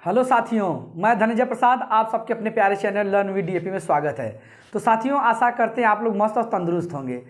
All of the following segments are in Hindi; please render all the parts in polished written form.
हेलो साथियों, मैं धनंजय प्रसाद आप सबके अपने प्यारे चैनल लर्न विद डीएपी में स्वागत है। तो साथियों, आशा करते हैं आप लोग मस्त और तंदुरुस्त होंगे।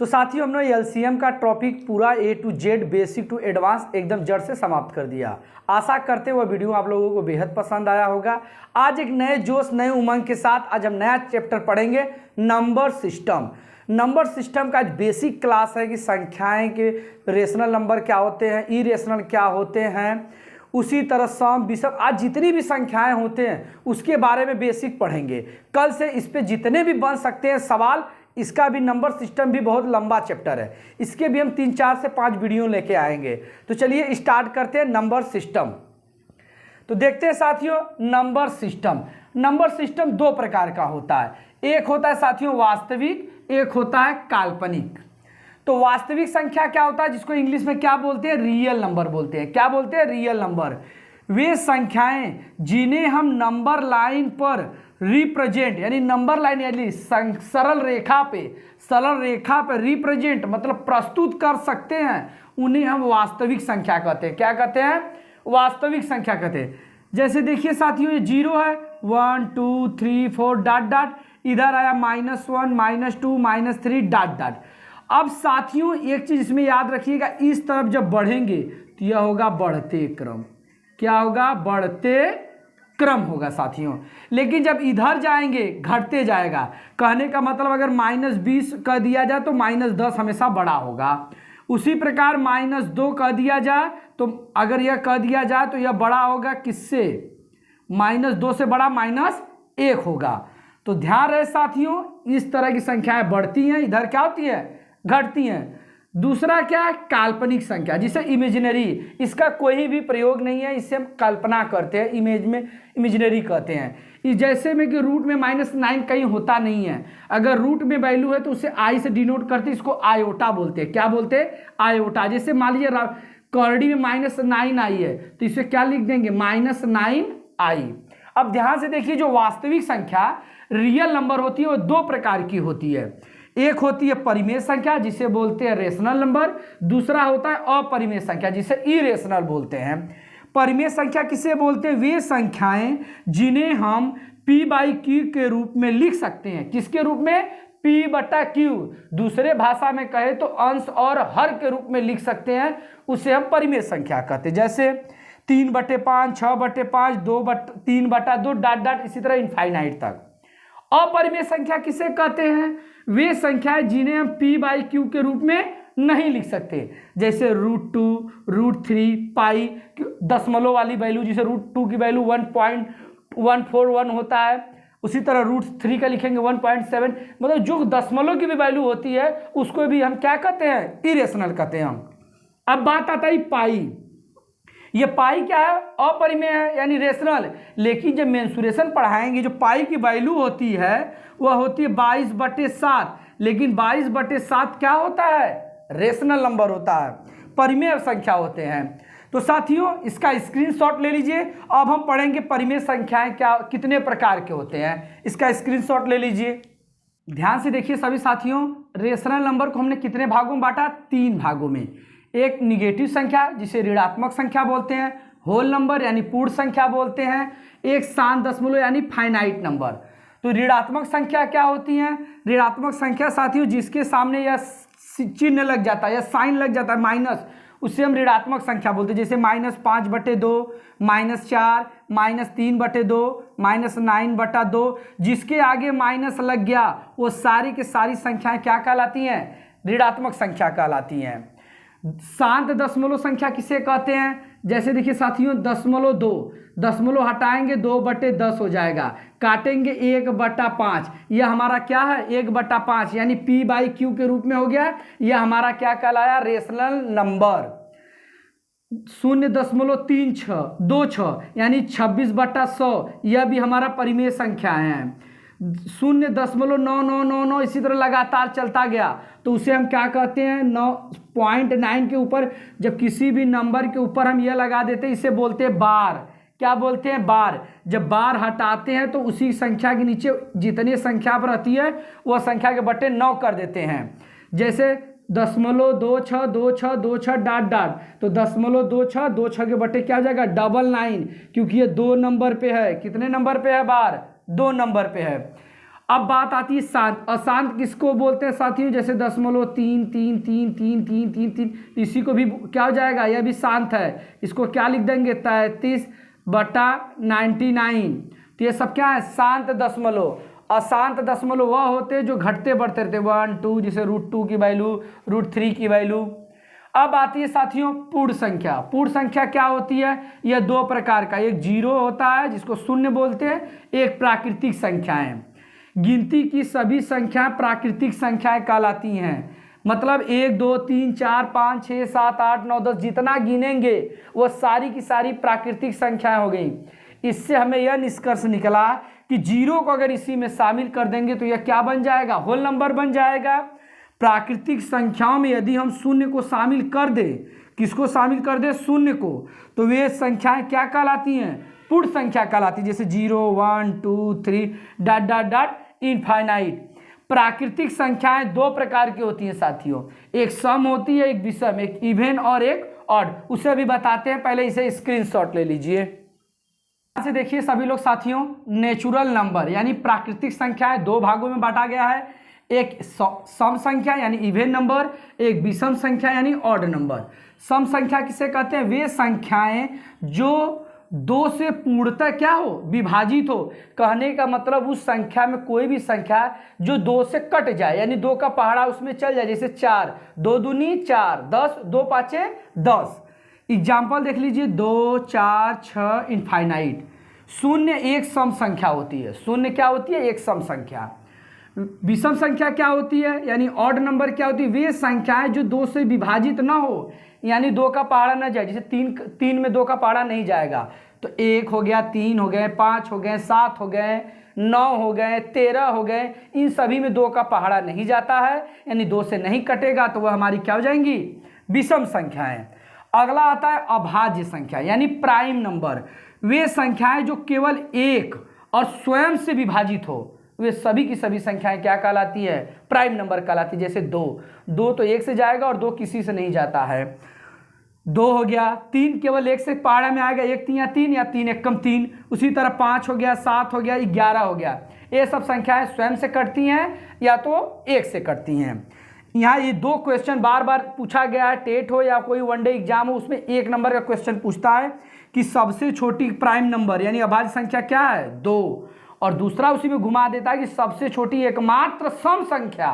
तो साथियों, हमने एलसीएम का टॉपिक पूरा A to Z basic to advance एकदम जड़ से समाप्त कर दिया। आशा करते हैं वह वीडियो आप लोगों को बेहद पसंद आया होगा। आज एक नए जोश नए उमंग के साथ आज हम नया चैप्टर पढ़ेंगे, नंबर सिस्टम। नंबर सिस्टम का आज बेसिक क्लास है कि संख्याएं के रेशनल नंबर क्या होते हैं, इरेशनल क्या होते हैं, उसी तरह सम विषम आज जितनी भी संख्याएं होते हैं उसके बारे में बेसिक पढ़ेंगे। कल से इस पे जितने भी बन सकते हैं सवाल, इसका भी नंबर सिस्टम भी बहुत लंबा चैप्टर है, इसके भी हम 3-4 से 5 वीडियो लेके आएंगे। तो चलिए स्टार्ट करते हैं नंबर सिस्टम। तो देखते हैं साथियों, नंबर सिस्टम दो प्रकार का होता है। एक होता है साथियों वास्तविक, एक होता है काल्पनिक। तो वास्तविक संख्या क्या होता है, जिसको इंग्लिश में क्या बोलते हैं, रियल नंबर बोलते हैं। क्या बोलते हैं, रियल नंबर। वे संख्याएं जिन्हें हम नंबर लाइन पर रिप्रेजेंट, यानी नंबर लाइन यानी सरल रेखा पे रिप्रेजेंट मतलब प्रस्तुत कर सकते हैं, उन्हें हम वास्तविक संख्या कहते हैं। क्या कहते हैं, वास्तविक संख्या कहते हैं। जैसे देखिए साथियों, ये 0 है, 1 2 3 4 डॉट डॉट, इधर आया -1 -2 -3 डॉट डॉट। अब साथियों एक चीज इसमें याद रखिएगा, इस तरफ जब बढ़ेंगे तो यह होगा बढ़ते क्रम। क्या होगा, बढ़ते क्रम होगा साथियों। लेकिन जब इधर जाएंगे घटते जाएगा। कहने का मतलब अगर -20 कह दिया जाए तो -10 हमेशा बड़ा होगा। उसी प्रकार -2 कह दिया जाए तो अगर यह कह दिया जाए तो यह बड़ा होगा किससे, -2 से बड़ा -1 होगा। तो ध्यान रहे साथियों, इस तरह की संख्याएं बढ़ती हैं, इधर क्या होती है, घटती हैं। दूसरा क्या है, काल्पनिक संख्या, जिसे इमेजिनरी, इसका कोई भी प्रयोग नहीं है, इससे हम कल्पना करते हैं, इमेजिनरी कहते हैं। जैसे में कि रूट में -9 कहीं होता नहीं है, अगर रूट में वैल्यू है तो उसे आई से डिनोट करते हैं, इसको आयोटा बोलते हैं। क्या बोलते हैं, आयोटा। जैसे मान लीजिए करड़ी में -9 आई है तो इसे क्या लिख देंगे, -9i। अब ध्यान से देखिए, जो वास्तविक संख्या रियल नंबर होती है वो दो प्रकार की होती है। एक होती है परिमेय संख्या जिसे बोलते हैं रेशनल नंबर, दूसरा होता है अपरिमेय संख्या जिसे इरेशनल बोलते हैं। परिमेय संख्या किसे बोलते हैं, वे संख्याएं जिन्हें हम p/q के रूप में लिख सकते हैं। किसके रूप में, p/q। दूसरे भाषा में कहे तो अंश और हर के रूप में लिख सकते हैं, उसे हम परिमेय संख्या कहते हैं। जैसे 3/5, 6/5, 3/2 डॉट डॉट, इसी तरह इनफाइनाइट तक। अपरिमेय संख्या किसे कहते हैं, वे संख्याएं जिन्हें हम p/q के रूप में नहीं लिख सकते। जैसे √2, √3, पाई, दशमलव वाली वैल्यू, जिसे √2 की वैल्यू 1.141 होता है, उसी तरह √3 का लिखेंगे 1.7। मतलब जो दशमलव की भी वैल्यू होती है उसको भी हम क्या कहते हैं, इरेशनल कहते हैं हम। अब बात आता है पाई। ये पाई क्या है, अपरिमेय है यानी रेशनल। लेकिन जब मेंसुरेशन पढ़ाएंगे, जो पाई की वैल्यू होती है वह होती है 22/7। लेकिन 22/7 क्या होता है, रेशनल नंबर होता है, परिमेय संख्या होते हैं। तो साथियों इसका स्क्रीनशॉट ले लीजिए। अब हम पढ़ेंगे परिमेय संख्याएं क्या कितने प्रकार के होते हैं, इसका स्क्रीनशॉट ले लीजिए। ध्यान से देखिए सभी साथियों, रेशनल नंबर को हमने कितने भागों में बांटा, 3 भागों में। एक निगेटिव संख्या जिसे ऋणात्मक संख्या बोलते हैं, होल नंबर यानी पूर्ण संख्या बोलते हैं, एक शांत दशमलव यानी फाइनाइट नंबर। तो ऋणात्मक संख्या क्या होती है, ऋणात्मक संख्या साथियों जिसके सामने यह चिन्ह लग जाता है या साइन लग जाता है माइनस, उससे हम ऋणात्मक संख्या बोलते हैं। जैसे -5/2, -4, -3/2, -9/2, जिसके आगे माइनस लग गया वो सारी की सारी संख्याएं क्या कहलाती हैं, ऋणात्मक संख्या कहलाती हैं। शांत दशमलव संख्या किसे कहते हैं, जैसे देखिए साथियों 0.2, दशमलव हटाएंगे 2/10 हो जाएगा, काटेंगे 1/5, यह हमारा क्या है 1/5 यानी p/q के रूप में हो गया। यह हमारा क्या कहलाया, रेशनल नंबर। 0.3626 यानी 26/100, यह भी हमारा परिमेय संख्या है। 0.9999 इसी तरह लगातार चलता गया तो उसे हम क्या कहते हैं, 9.9 के ऊपर जब किसी भी नंबर के ऊपर हम यह लगा देते हैं इसे बोलते हैं बार। क्या बोलते हैं, बार। जब बार हटाते हैं तो उसी संख्या के नीचे जितनी संख्या पर रहती है वह संख्या के बट्टे 9 कर देते हैं। जैसे .262626 डाट डाट, तो 0.2626 के बटे क्या हो जाएगा 99, क्योंकि ये 2 नंबर पे है। कितने नंबर पे है बार? 2 नंबर पे है। अब बात आती है शांत। अशांत किसको बोलते हैं साथियों? जैसे 0.3333333, इसी को भी क्या हो जाएगा? यह भी शांत है। इसको क्या लिख देंगे? 33/99। तो ये सब क्या है? शांत दशमलव। अशांत दशमलव वह होते हैं जो घटते बढ़ते रहते, 1 2, जैसे √2 की वैल्यू, √3 की वैल्यू। अब आती है साथियों पूर्ण संख्या। पूर्ण संख्या क्या होती है? यह 2 प्रकार का, एक 0 होता है जिसको शून्य बोलते हैं, एक प्राकृतिक संख्याएं। गिनती की सभी संख्याएं प्राकृतिक संख्याएं कहलाती हैं। मतलब 1 2 3 4 5 6 7 8 9 10 जितना गिनेंगे वह सारी की सारी प्राकृतिक संख्याएं हो गई। इससे हमें यह निष्कर्ष निकला कि 0 को अगर इसी में शामिल कर देंगे तो यह क्या बन जाएगा? होल नंबर बन जाएगा। प्राकृतिक संख्याओं में यदि हम शून्य को शामिल कर दें, किसको शामिल कर दें? शून्य को, तो वे संख्याएं क्या कहलाती हैं? पूर्ण संख्या कहलाती है। जैसे 0 1 2 3 डाट डाट डाट इनफाइनाइट। प्राकृतिक संख्याएं 2 प्रकार की होती हैं साथियों, एक सम होती है, एक विषम, एक इवन और एक ऑड। उसे भी बताते हैं, पहले इसे स्क्रीनशॉट ले लीजिए। यहां से देखिए सभी लोग साथियों, नेचुरल नंबर यानी प्राकृतिक संख्याएं 2 भागों में बांटा गया है। एक सम संख्या यानी इवन नंबर, एक विषम संख्या यानी ऑड नंबर। सम संख्या किसे कहते हैं? वे संख्याएं जो 2 से पूर्णतः क्या हो? विभाजित हो। कहने का मतलब उस संख्या में कोई भी संख्या जो 2 से कट जाए, यानी 2 का पहाड़ा उसमें चल जाए। जैसे 4, 2 दूनी 4, 10, 2 पाँचे 10। एग्जाम्पल देख लीजिए, 2 4 6 इनफाइनाइट। शून्य एक सम संख्या होती है। शून्य क्या होती है? एक सम संख्या। विषम संख्या क्या होती है? यानी ऑड नंबर क्या होती है? वे संख्याएं जो 2 से विभाजित ना हो, यानी 2 का पहाड़ा ना जाए। जैसे 3 में 2 का पहाड़ा नहीं जाएगा, तो 1 हो गया, 3 हो गए, 5 हो गए, 7 हो गए, 9 हो गए, 13 हो गए, इन सभी में 2 का पहाड़ा नहीं जाता है, यानी 2 से नहीं कटेगा, तो वह हमारी क्या हो जाएंगी? विषम संख्याएं। अगला आता है अभाज्य संख्या यानी प्राइम नंबर। वे संख्याएं जो केवल 1 और स्वयं से विभाजित हो, वे सभी की सभी संख्याएं क्या कहलाती है? प्राइम नंबर कहलाती है। जैसे 2 तो 1 से जाएगा और 2 किसी से नहीं जाता है, 2 हो गया। 3 केवल 1 से पहाड़ा में आएगा, 1 3 या 3 या 3 1 कम 3। उसी तरह 5 हो गया, 7 हो गया, 11 हो गया। ये सब संख्याएं स्वयं से कटती हैं या तो 1 से कटती हैं। यहाँ ये 2 क्वेश्चन बार बार पूछा गया है, टेट हो या कोई वनडे एग्जाम हो, उसमें 1 नंबर का क्वेश्चन पूछता है कि सबसे छोटी प्राइम नंबर यानी अभाज्य संख्या क्या है? 2। और दूसरा उसी में घुमा देता है कि सबसे छोटी एकमात्र सम संख्या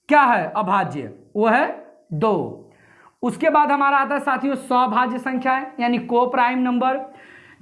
क्या है? अभाज्य, वो है 2। उसके बाद हमारा आता है साथियों सभाज्य संख्या है यानी को प्राइम नंबर।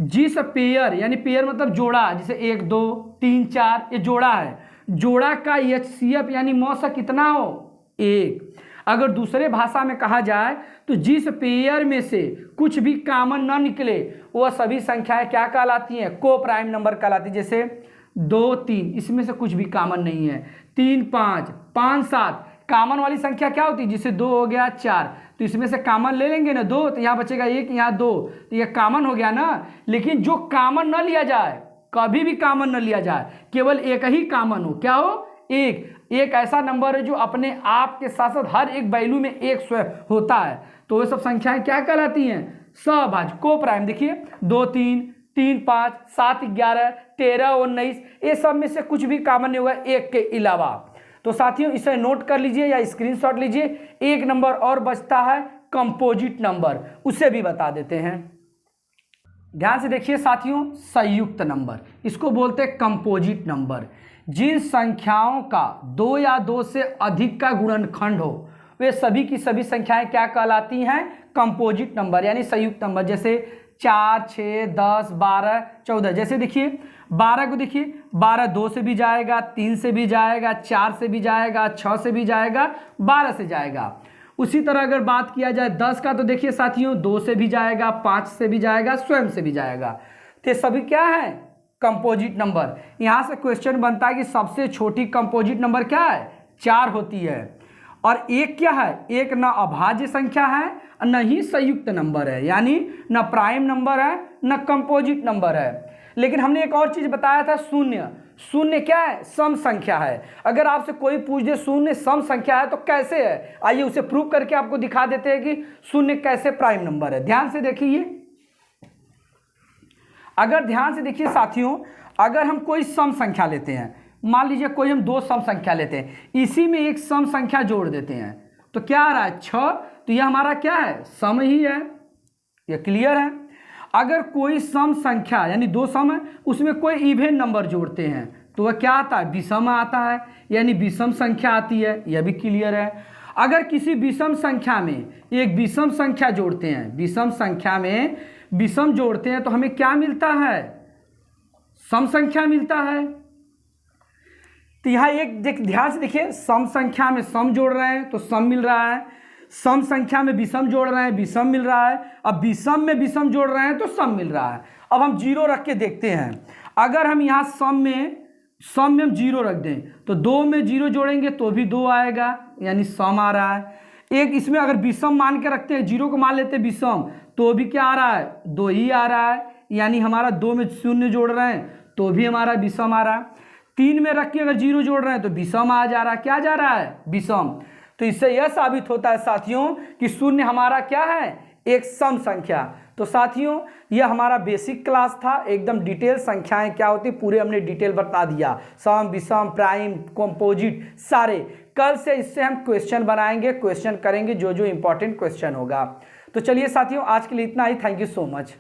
जिस पेयर यानी पेयर मतलब जोड़ा, जैसे 1 2 3 4 ये जोड़ा है, जोड़ा का HCF यानी मौसा कितना हो? 1। अगर दूसरे भाषा में कहा जाए तो जिस पेयर में से कुछ भी कॉमन न निकले वह सभी संख्याएं क्या कहलाती हैं? को प्राइम नंबर कहलाती है। जैसे 2 3 इसमें से कुछ भी कॉमन नहीं है, 3 5 5 7 कॉमन वाली संख्या क्या होती है? जिसे 2 हो गया 4, तो इसमें से कॉमन ले लेंगे ना 2, तो यहाँ बचेगा 1, यहाँ 2, तो यह कॉमन हो गया ना। लेकिन जो कॉमन न लिया जाए, कभी भी कॉमन न लिया जाए, केवल एक ही कॉमन हो, क्या हो? एक ऐसा नंबर है जो अपने आप के साथ साथ हर एक वैल्यू में 1 स्वयं होता है, तो ये सब संख्याएं क्या कहलाती हैं? सहभाज्य, को प्राइम। देखिए 2 3 3 5 7 11 13 19 ये सब में से कुछ भी कॉमन नहीं होगा 1 के अलावा। तो साथियों इसे नोट कर लीजिए या स्क्रीनशॉट लीजिए। एक नंबर और बचता है कंपोजिट नंबर, उसे भी बता देते हैं। ध्यान से देखिए साथियों, संयुक्त नंबर इसको बोलते हैं कंपोजिट नंबर। जिन संख्याओं का 2 या 2 से अधिक का गुणनखंड हो वे सभी की सभी संख्याएं क्या कहलाती हैं? कंपोजिट नंबर यानी संयुक्त नंबर। जैसे 4 6 10 12 14। जैसे देखिए 12 को देखिए, 12 2 से भी जाएगा, 3 से भी जाएगा, 4 से भी जाएगा, 6 से भी जाएगा, 12 से जाएगा। उसी तरह अगर बात किया जाए 10 का तो देखिए साथियों 2 से भी जाएगा, 5 से भी जाएगा, स्वयं से भी जाएगा। तो सभी क्या है? Composite number. यहाँ से क्वेश्चन बनता है कि सबसे छोटी कंपोजिट नंबर क्या है? 4 होती है। और एक क्या है? एक न अभाज्य संख्या है न ही संयुक्त नंबर है, यानी न प्राइम नंबर है न कंपोजिट नंबर है। लेकिन हमने एक और चीज बताया था, शून्य। शून्य क्या है? सम संख्या है। अगर आपसे कोई पूछ दे शून्य सम संख्या है तो कैसे है, आइए उसे प्रूव करके आपको दिखा देते हैं कि शून्य कैसे प्राइम नंबर है। ध्यान से देखिए, अगर ध्यान से देखिए साथियों, अगर हम कोई सम संख्या लेते हैं, मान लीजिए कोई हम 2 सम संख्या लेते हैं, इसी में एक सम संख्या जोड़ देते हैं तो क्या आ रहा है? 6। तो यह हमारा क्या है? सम ही है। यह क्लियर है। अगर कोई सम संख्या यानी 2 सम है, उसमें कोई इवन नंबर जोड़ते हैं तो वह क्या आता है? विषम आता है, यानी विषम संख्या आती है। यह भी क्लियर है। अगर किसी विषम संख्या में एक विषम संख्या जोड़ते हैं, विषम संख्या में विषम जोड़ते हैं तो हमें क्या मिलता है? सम संख्या मिलता है। तो यहाँ एक ध्यान से देखिए, सम संख्या में सम जोड़ रहे हैं तो सम मिल रहा है, सम संख्या में विषम जोड़ रहे हैं विषम मिल रहा है, अब विषम में विषम जोड़ रहे हैं तो सम मिल रहा है। अब हम 0 रख के देखते हैं। अगर हम यहाँ सम में हम 0 रख दें तो 2 में 0 जोड़ेंगे तो भी 2 आएगा, यानी सम आ रहा है। एक इसमें अगर विषम मान के रखते हैं, 0 को मान लेते हैं विषम, तो भी क्या आ रहा है? 2 ही आ रहा है, यानी हमारा 2 में 0 जोड़ रहे हैं तो भी हमारा विषम आ रहा है। 3 में रख के अगर 0 जोड़ रहे हैं तो विषम आ जा रहा है। क्या जा रहा है? विषम। तो इससे यह साबित होता है साथियों कि शून्य हमारा क्या है? एक सम संख्या। तो साथियों यह हमारा बेसिक क्लास था, एकदम डिटेल संख्याएं क्या होती पूरे हमने डिटेल बता दिया, सम विषम प्राइम कंपोजिट सारे। कल से इससे हम क्वेश्चन बनाएंगे, क्वेश्चन करेंगे जो जो इंपॉर्टेंट क्वेश्चन होगा। तो चलिए साथियों आज के लिए इतना ही। Thank you so much.